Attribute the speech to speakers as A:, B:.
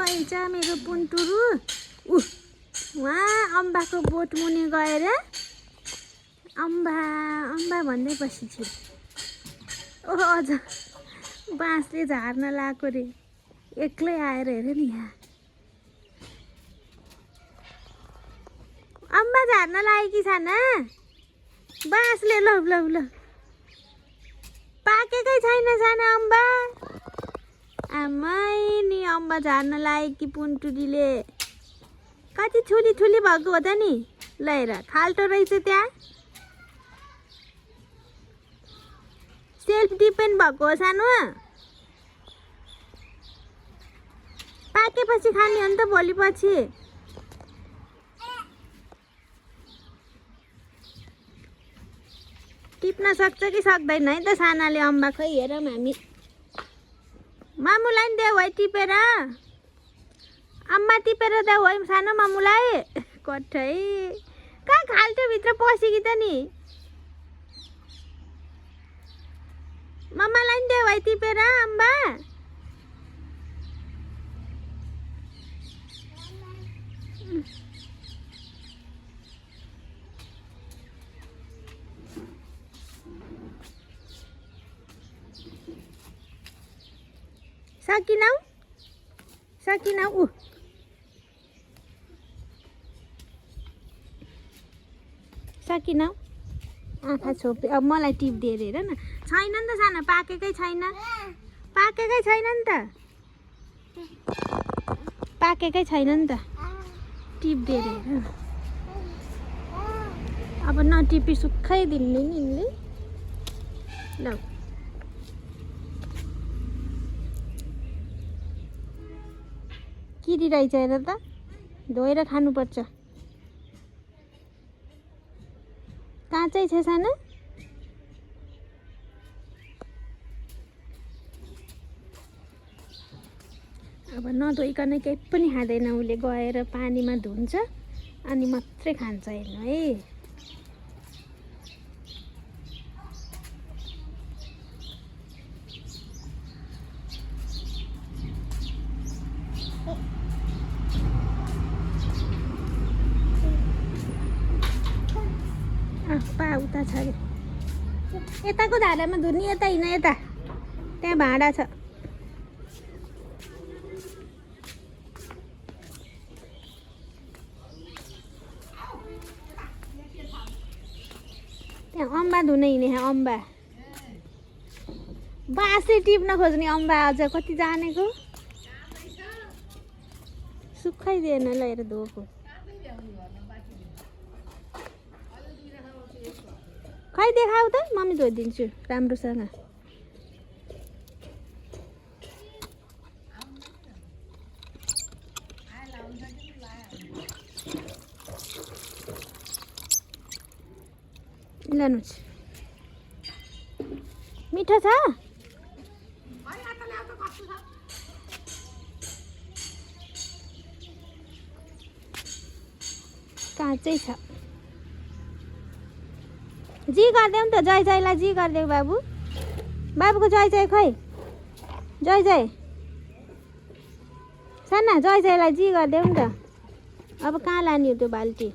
A: रहेछ मेरो पुन्टुरु। वहाँ अम्बाको बोट मुनि गएर अम्बा अम्बा भन्दै बसिछु। ओहो अझ बाँसले झार्न लाएको रे, एक्लै आएर हेर नि यहाँ। अम्बा झार्न लागेकी छैन बाँसले। ल ल ल पाकेकै छैन सानो अम्बा। आमै नि अम्बा झार्न लागेकी पुन्टुरीले। कति ठुली ठुली भएको हो त नि। ल हेर खाल्टो रहेछ त्यहाँ। सेल्फ डिपेन्ड भएको हो सानो। पाकेपछि खाने हो नि त भोलिपछि। टिप्न सक्छ कि सक्दैन है त सानाले अम्बा। खै हेरौँ हामी। मामुलाई नि देऊ है टिपेर। अम्मा टिपेर देऊ है सानो मामुलाई। कठै कहाँ खाल्टोभित्र पसेकी त नि। मम्मालाई नि देऊ है टिपेर अम्बा। सकिनौ सकिनौ। सकिनौ आँखा छोपे। अब मलाई टिप दिएर हेर न। छैन नि त सानो पाकेकै छैन। पाकेकै छैन नि त। पाकेकै छैन नि त। टिप दिएर हेर न। अब नटिपी सुक्खाइदिनु नि यिनले। ल किरी रहेछ हेर त। धोएर खानुपर्छ। काँचै छ सानो। अब नधोइकन केही पनि खाँदैन उसले। गएर पानीमा धुन्छ अनि मात्रै खान्छ। हेर्नु है। पा उता छ अरे। यताको धारामा धुनी। यता हिँड यता। त्यहाँ भाँडा छ। त्यहाँ अम्बा धुन हिँडे अम्बा। बाँसले टिप्न खोज्ने अम्बा अझ कति जानेको। सुक्खाइदिएन ल हेर धोको। खै देखाऊ त मम्मी धोइदिन्छु राम्रोसँग। लानुहोस्। मिठो छ। काँचै छ। जी गरिदेऊ नि त। जय जयलाई जी गरिदेऊ बाबु। बाबुको जय जय खै। जय जय साना जय जयलाई जी गरिदेऊ नि त। अब कहाँ लाने हो त्यो बाल्टी।